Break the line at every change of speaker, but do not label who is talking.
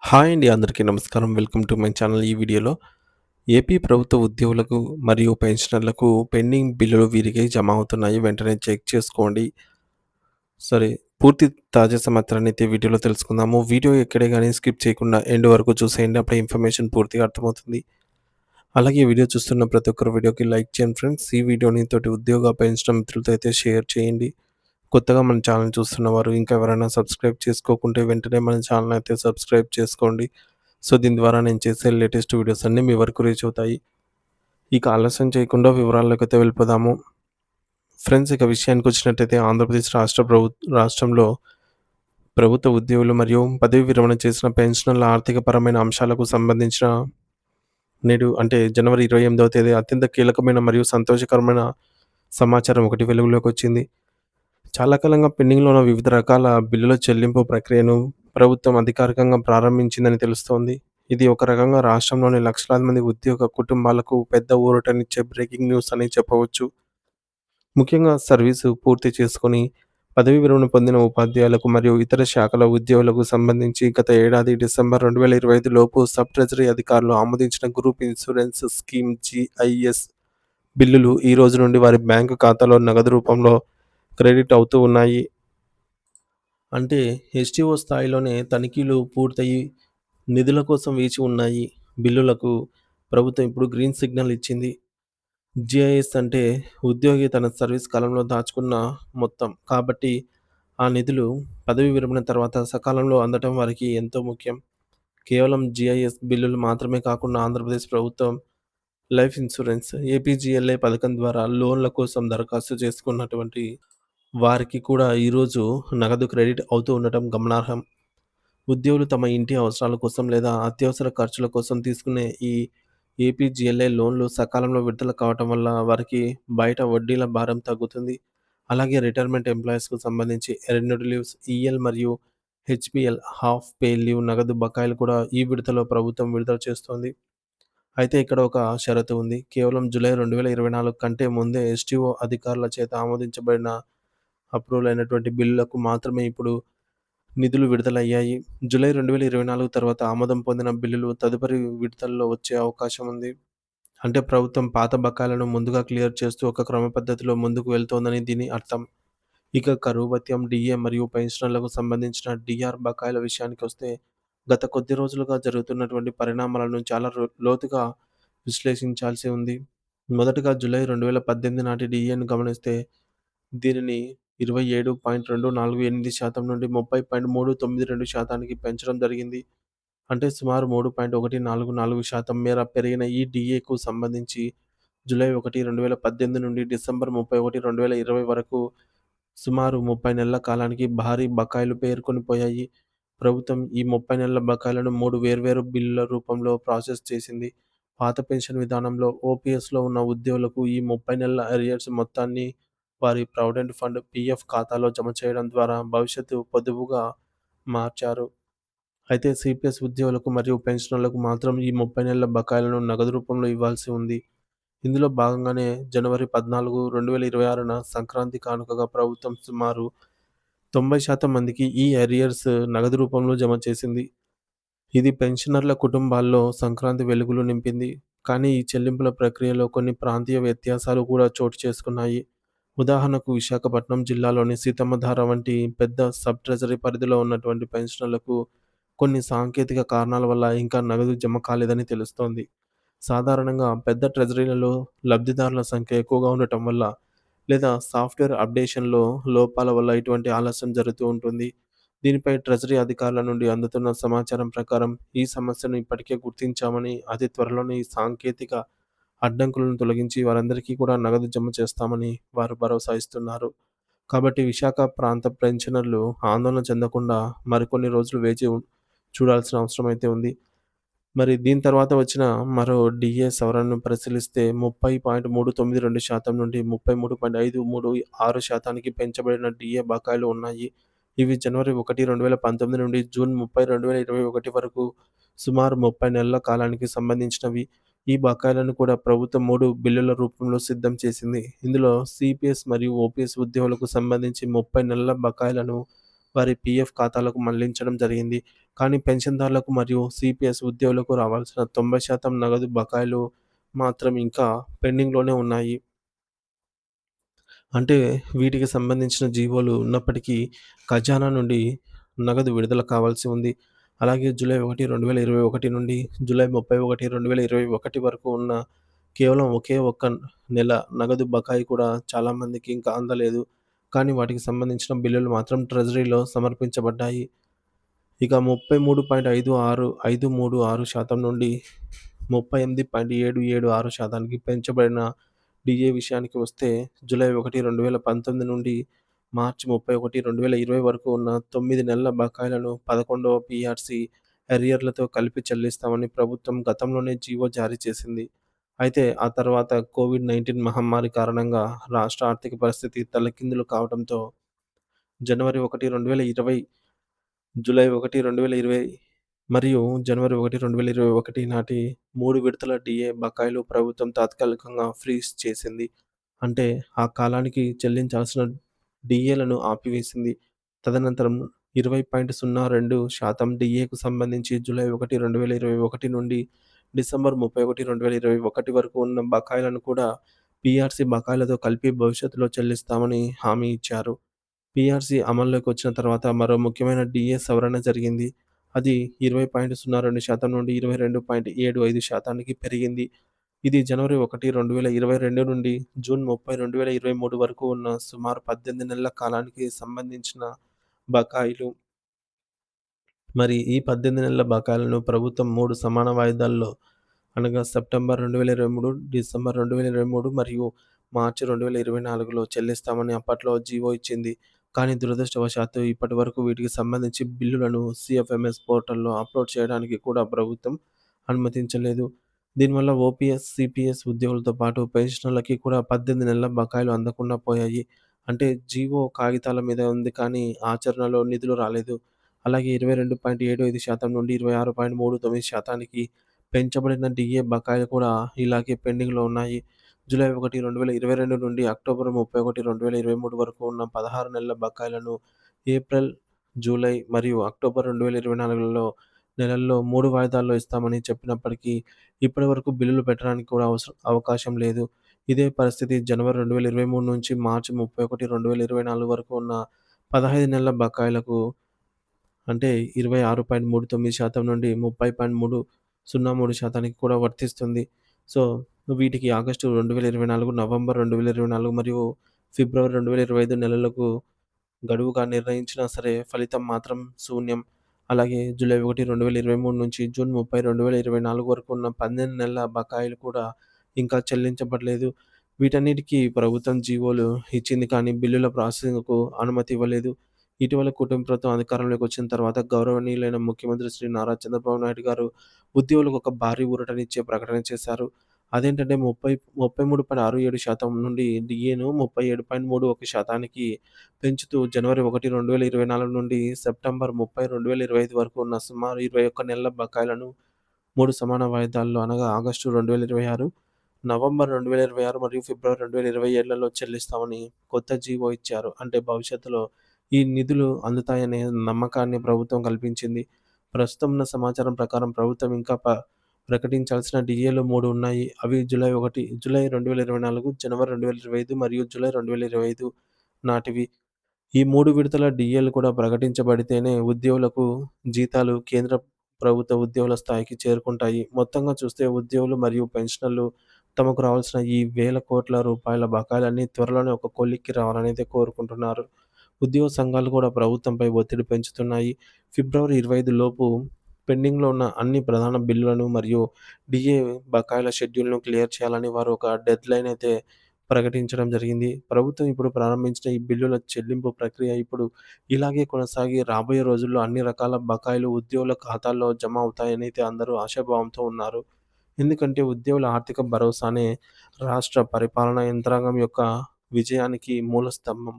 Hi అండి. అందరికీ నమస్కారం. Welcome to my channel. ఈ వీడియోలో ఏపీ ప్రభుత్వ ఉద్యోగులకు మరియు పెన్షనర్లకు పెండింగ్ బిల్లులు వీరికి జమ అవుతున్నాయి. వెంటనే చెక్ చేసుకోండి. సరే, పూర్తి తాజా సమాచారాన్ని అయితే వీడియోలో తెలుసుకుందాము. వీడియో ఎక్కడే గాని స్కిప్ చేయకుండా ఎండ్ వరకు చూసేయండి. అప్పుడే ఇన్ఫర్మేషన్ పూర్తిగా అర్థమవుతుంది. అలాగే ఈ వీడియో చూస్తున్న ప్రతి ఒక్కరు వీడియోకి లైక్ చేయండి ఫ్రెండ్స్. ఈ వీడియోని తోటి ఉద్యోగ పెన్షన్ మిత్రులతో అయితే షేర్ చేయండి. కొత్తగా మన ఛానల్ చూస్తున్నవారు ఇంకా ఎవరైనా సబ్స్క్రైబ్ చేసుకోకుంటే వెంటనే మన ఛానల్ అయితే సబ్స్క్రైబ్ చేసుకోండి. సో, దీని ద్వారా నేను చేసే లేటెస్ట్ వీడియోస్ అన్నీ మీ వరకు రీచ్ అవుతాయి. ఇక ఆలస్యం చేయకుండా వివరాల్లోకైతే వెళ్ళిపోదాము. ఫ్రెండ్స్, ఇక విషయానికొచ్చినట్టయితే ఆంధ్రప్రదేశ్ రాష్ట్రంలో ప్రభుత్వ ఉద్యోగులు మరియు పదవీ విరమణ చేసిన పెన్షనర్ల ఆర్థికపరమైన అంశాలకు సంబంధించిన నేడు అంటే జనవరి 28వ తేదీ అత్యంత కీలకమైన మరియు సంతోషకరమైన సమాచారం ఒకటి వెలుగులోకొచ్చింది. చాలా కాలంగా పెండింగ్‌లో ఉన్న వివిధ రకాల బిల్లుల చెల్లింపు ప్రక్రియను ప్రభుత్వం అధికారికంగా ప్రారంభించిందని తెలుస్తోంది. ఇది ఒక రకంగా రాష్ట్రంలోని లక్షలాది మంది ఉద్యోగ కుటుంబాలకు పెద్ద ఊరటనిచ్చే బ్రేకింగ్ న్యూస్ అని చెప్పవచ్చు. ముఖ్యంగా సర్వీసు పూర్తి చేసుకొని పదవీ విరమణ పొందిన ఉపాధ్యాయులకు మరియు ఇతర శాఖల ఉద్యోగులకు సంబంధించి గత ఏడాది డిసెంబర్ 2025 లోపు సబ్ ట్రెజరీ అధికారులు ఆమోదించిన గ్రూప్ ఇన్సూరెన్స్ స్కీమ్ జీఐఎస్ బిల్లులు ఈ రోజు నుండి వారి బ్యాంకు ఖాతాలో నగదు రూపంలో క్రెడిట్ అవుతూ ఉన్నాయి. అంటే ఎస్టీఓ స్థాయిలోనే తనిఖీలు పూర్తయి నిధుల కోసం వేచి ఉన్నాయి. బిల్లులకు ప్రభుత్వం ఇప్పుడు గ్రీన్ సిగ్నల్ ఇచ్చింది. జీఐఎస్ అంటే ఉద్యోగి తన సర్వీస్ కాలంలో దాచుకున్న మొత్తం. కాబట్టి ఆ నిధులు పదవీ విరమణ తర్వాత సకాలంలో అందటం వారికి ఎంతో ముఖ్యం. కేవలం జీఐఎస్ బిల్లులు మాత్రమే కాకుండా ఆంధ్రప్రదేశ్ ప్రభుత్వం లైఫ్ ఇన్సూరెన్స్ ఏపీజీఎల్ఐ పథకం ద్వారా లోన్ల కోసం దరఖాస్తు చేసుకున్నటువంటి వారికి కూడా ఈరోజు నగదు క్రెడిట్ అవుతూ ఉండటం గమనార్హం. ఉద్యోగులు తమ ఇంటి అవసరాల కోసం లేదా అత్యవసర ఖర్చుల కోసం తీసుకునే ఈ ఏపీజీఎల్ఐ లోన్లు సకాలంలో విడుదల కావటం వల్ల వారికి బయట వడ్డీల భారం తగ్గుతుంది. అలాగే రిటైర్మెంట్ ఎంప్లాయీస్‌కు సంబంధించి ఎర్న్డ్ లీవ్స్, ఈఎల్ మరియు హెచ్‌పీఎల్ హాఫ్ పే లీవ్ నగదు బకాయిలు కూడా ఈ విడతలో ప్రభుత్వం విడుదల చేస్తోంది. అయితే ఇక్కడ ఒక షరతు ఉంది. కేవలం జూలై 2024 కంటే ముందే ఎస్టీఓ అధికారుల చేత ఆమోదించబడిన అప్రూవల్ అయినటువంటి బిల్లులకు మాత్రమే ఇప్పుడు నిధులు విడుదలయ్యాయి. జూలై 2024 తర్వాత ఆమోదం పొందిన బిల్లులు తదుపరి విడతల్లో వచ్చే అవకాశం ఉంది. అంటే ప్రభుత్వం పాత బకాయిలను ముందుగా క్లియర్ చేస్తూ ఒక క్రమ పద్ధతిలో ముందుకు వెళ్తోందని దీని అర్థం. ఇక కరువు భత్యం, డీఏ మరియు పెన్షనర్లకు సంబంధించిన డీఆర్ బకాయిల విషయానికొస్తే గత కొద్ది రోజులుగా జరుగుతున్నటువంటి పరిణామాలను చాలా లోతుగా విశ్లేషించాల్సి ఉంది. మొదటగా జూలై 2018 నాటి డీఏను గమనిస్తే దీనిని 27.248% నుండి 30.392% పెంచడం జరిగింది. అంటే సుమారు 3.144% మేర పెరిగిన ఈ డీఏకు సంబంధించి జూలై 1, 2018 నుండి డిసెంబర్ 31, 2020 వరకు సుమారు 30 నెలల కాలానికి భారీ బకాయిలు పేరుకొనిపోయాయి. ప్రభుత్వం ఈ 30 నెలల బకాయిలను 3 వేర్వేరు బిల్లుల రూపంలో ప్రాసెస్ చేసింది. పాత పెన్షన్ విధానంలో ఓపీఎస్‌లో ఉన్న ఉద్యోగులకు ఈ 30 నెలల అరియర్స్ మొత్తాన్ని వారి ప్రావిడెంట్ ఫండ్ పీఎఫ్ ఖాతాలో జమ చేయడం ద్వారా భవిష్యత్తు పొదుపుగా మార్చారు. అయితే సీపీఎస్ ఉద్యోగులకు మరియు పెన్షనర్లకు మాత్రం ఈ 30 నెలల బకాయిలను నగదు రూపంలో ఇవ్వాల్సి ఉంది. ఇందులో భాగంగానే జనవరి 14, 2026న సంక్రాంతి కానుకగా ప్రభుత్వం సుమారు 90% మందికి ఈ అరియర్స్ నగదు రూపంలో జమ చేసింది. ఇది పెన్షనర్ల కుటుంబాల్లో సంక్రాంతి వెలుగులు నింపింది. కానీ ఈ చెల్లింపుల ప్రక్రియలో కొన్ని ప్రాంతీయ వ్యత్యాసాలు కూడా చోటు చేసుకున్నాయి. ఉదాహరణకు విశాఖపట్నం జిల్లాలోని సీతమ్మధార వంటి పెద్ద సబ్ ట్రెజరీ పరిధిలో ఉన్నటువంటి పెన్షనర్లకు కొన్ని సాంకేతిక కారణాల వల్ల ఇంకా నగదు జమ కాలేదని తెలుస్తోంది. సాధారణంగా పెద్ద ట్రెజరీలలో లబ్ధిదారుల సంఖ్య ఎక్కువగా ఉండటం వల్ల లేదా సాఫ్ట్‌వేర్ అప్డేషన్‌లో లోపాల వల్ల ఇటువంటి ఆలస్యం జరుగుతూ ఉంటుంది. దీనిపై ట్రెజరీ అధికారుల నుండి అందుతున్న సమాచారం ప్రకారం ఈ సమస్యను ఇప్పటికే గుర్తించామని, అతి త్వరలోనే ఈ సాంకేతిక అడ్డంకులను తొలగించి వారందరికీ కూడా నగదు జమ చేస్తామని వారు భరోసా ఇస్తున్నారు. కాబట్టి విశాఖ ప్రాంత పెన్షనర్లు ఆందోళన చెందకుండా మరికొన్ని రోజులు చూడాల్సిన అవసరం అయితే ఉంది. మరి దీని తర్వాత వచ్చిన మరో డీఏ సవరణను పరిశీలిస్తే 30.392% నుండి 33.536%కి పెంచబడిన డీఏ బకాయిలు ఉన్నాయి. ఇవి జనవరి 1, 2019 నుండి జూన్ 30, 2021 వరకు సుమారు 30 నెలల కాలానికి సంబంధించినవి. ఈ బకాయిలను కూడా ప్రభుత్వం 3 బిల్లుల రూపంలో సిద్ధం చేసింది. ఇందులో సీపీఎస్ మరియు ఓపీఎస్ ఉద్యోగులకు సంబంధించి 30 నెలల బకాయిలను వారి పీఎఫ్ ఖాతాలకు మళ్లించడం జరిగింది. కానీ పెన్షన్‌దారులకు మరియు సీపీఎస్ ఉద్యోగులకు రావాల్సిన 90% నగదు బకాయిలు మాత్రం ఇంకా పెండింగ్‌లోనే ఉన్నాయి. అంటే వీటికి సంబంధించిన జీవోలు ఉన్నప్పటికీ ఖజానా నుండి నగదు విడుదల కావాల్సి ఉంది. అలాగే జూలై 1, 2021 నుండి జూలై 31, 2021 వరకు ఉన్న కేవలం ఒకే ఒక్క నెల నగదు బకాయి కూడా చాలామందికి ఇంకా అందలేదు. కానీ వాటికి సంబంధించిన బిల్లులు మాత్రం ట్రెజరీలో సమర్పించబడ్డాయి. ఇక 33.56% నుండి 38.776% పెంచబడిన డీఏ విషయానికి వస్తే జూలై 1, 2019 నుండి మార్చి 31, 2020 వరకు ఉన్న 9 నెలల బకాయిలను 11వ పీఆర్సీ అరియర్‌లతో కలిపి చెల్లిస్తామని ప్రభుత్వం గతంలోనే జీవో జారీ చేసింది. అయితే ఆ తర్వాత కోవిడ్-19 మహమ్మారి కారణంగా రాష్ట్ర ఆర్థిక పరిస్థితి తలకిందులు కావడంతో జనవరి 1, 2020, జూలై 1, 2020 మరియు జనవరి 1, 2021 నాటి 3 విడతల డీఏ బకాయిలు ప్రభుత్వం తాత్కాలికంగా ఫ్రీజ్ చేసింది. అంటే ఆ కాలానికి చెల్లించాల్సిన డీఏలను ఆపివేసింది. తదనంతరం 20.02% డీఏకు సంబంధించి జూలై 1, 2021 నుండి డిసెంబర్ 31, 2021 వరకు ఉన్న బకాయిలను కూడా పీఆర్సీ బకాయిలతో కలిపి భవిష్యత్తులో చెల్లిస్తామని హామీ ఇచ్చారు. పీఆర్సీ అమల్లోకి వచ్చిన తర్వాత మరో ముఖ్యమైన డీఏ సవరణ జరిగింది. అది 20.02% నుండి 22.75%కి పెరిగింది. ఇది జనవరి 1, 2022 నుండి జూన్ 30, 2023 వరకు ఉన్న సుమారు 18 నెలల కాలానికి సంబంధించిన బకాయిలు. మరి ఈ 18 నెలల బకాయిలను ప్రభుత్వం 3 సమాన వాయిదాల్లో అనగా సెప్టెంబర్ 2023, డిసెంబర్ 2023 మరియు మార్చి 2024లో చెల్లిస్తామని అప్పట్లో జీవో ఇచ్చింది. కానీ దురదృష్టవశాత్తు ఇప్పటివరకు వీటికి సంబంధించి బిల్లులను సీఎఫ్ఎంఎస్ పోర్టల్‌లో అప్‌లోడ్ చేయడానికి కూడా ప్రభుత్వం అనుమతించలేదు. దీనివల్ల ఓపీఎస్, సీపీఎస్ ఉద్యోగులతో పాటు పెన్షనర్లకి కూడా 18 నెలల బకాయిలు అందకుండా పోయాయి. అంటే జీవో కాగితాల మీద ఉంది కానీ ఆచరణలో నిధులు రాలేదు. అలాగే 22.75% నుండి 26.39%కి పెంచబడిన డీఏ బకాయిలు కూడా ఇలాగే పెండింగ్‌లో ఉన్నాయి. జూలై 1, 2022 నుండి అక్టోబర్ 31, 2023 వరకు ఉన్న 16 నెలల బకాయిలను ఏప్రిల్, జూలై మరియు అక్టోబర్ 2024 నెలల్లో 3 వాయిదాల్లో ఇస్తామని చెప్పినప్పటికీ ఇప్పటివరకు బిల్లులు పెట్టడానికి కూడా అవకాశం లేదు. ఇదే పరిస్థితి జనవరి 2023 నుంచి మార్చి 31, 2024 వరకు ఉన్న 15 నెలల బకాయిలకు అంటే 26.39% నుండి 30.303%కి కూడా వర్తిస్తుంది. సో, వీటికి ఆగస్టు 2024, నవంబర్ 2024 మరియు ఫిబ్రవరి 2025 నెలలకు గడువుగా నిర్ణయించినా సరే ఫలితం మాత్రం శూన్యం. అలాగే జూలై 1, 2023 నుంచి జూన్ 30, 2024 వరకు ఉన్న 12 నెలల బకాయిలు కూడా ఇంకా చెల్లించబడలేదు. వీటన్నిటికీ ప్రభుత్వం జీవోలు ఇచ్చింది కానీ బిల్లుల ప్రాసెసింగ్‌కు అనుమతి ఇవ్వలేదు. ఇటీవల కుటుంబ ప్రభుత్వం అధికారంలోకి వచ్చిన తర్వాత గౌరవనీయులైన ముఖ్యమంత్రి శ్రీ నారా చంద్రబాబు నాయుడు గారు ఉద్యోగులకు ఒక భారీ ఊరటనిచ్చే ప్రకటన చేశారు. అదేంటంటే 33.67% నుండి డీఏను 37.31%కి పెంచుతూ జనవరి 1, 2024 నుండి సెప్టెంబర్ 30, 2025 వరకు ఉన్న సుమారు 21 నెలల బకాయిలను 3 సమాన వాయిదాల్లో అనగా ఆగస్టు 2026, నవంబర్ 2026 మరియు ఫిబ్రవరి 2027లలో చెల్లిస్తామని కొత్త జీవో ఇచ్చారు. అంటే భవిష్యత్తులో ఈ నిధులు అందుతాయనే నమ్మకాన్ని ప్రభుత్వం కల్పించింది. ప్రస్తుతం ఉన్న సమాచారం ప్రకారం ప్రభుత్వం ఇంకా ప్రకటించాల్సిన డీఏలు 3 ఉన్నాయి. అవి జూలై 1, జూలై 2024, జనవరి 2025 మరియు జూలై 2025 నాటివి. ఈ 3 విడతల డీఏలు కూడా ప్రకటించబడితేనే ఉద్యోగులకు జీతాలు కేంద్ర ప్రభుత్వ ఉద్యోగుల స్థాయికి చేరుకుంటాయి. మొత్తంగా చూస్తే ఉద్యోగులు మరియు పెన్షనర్లు తమకు రావాల్సిన ఈ వేల కోట్ల రూపాయల బకాయిలన్నీ త్వరలోనే ఒక కొలిక్కి రావాలనైతే కోరుకుంటున్నారు. ఉద్యోగ సంఘాలు కూడా ప్రభుత్వంపై ఒత్తిడి పెంచుతున్నాయి. ఫిబ్రవరి 25 లోపు పెండింగ్‌లో ఉన్న అన్ని ప్రధాన బిల్లులను మరియు డీఏ బకాయిల షెడ్యూల్‌ను క్లియర్ చేయాలని వారు ఒక డెడ్‌లైన్ అయితే ప్రకటించడం జరిగింది. ప్రభుత్వం ఇప్పుడు ప్రారంభించిన ఈ బిల్లుల చెల్లింపు ప్రక్రియ ఇప్పుడు ఇలాగే కొనసాగి రాబోయే రోజుల్లో అన్ని రకాల బకాయిలు ఉద్యోగుల ఖాతాల్లో జమ అవుతాయని అయితే అందరూ ఆశాభావంతో ఉన్నారు. ఎందుకంటే ఉద్యోగుల ఆర్థిక భరోసానే రాష్ట్ర పరిపాలనా యంత్రాంగం యొక్క విజయానికి మూల స్తంభం.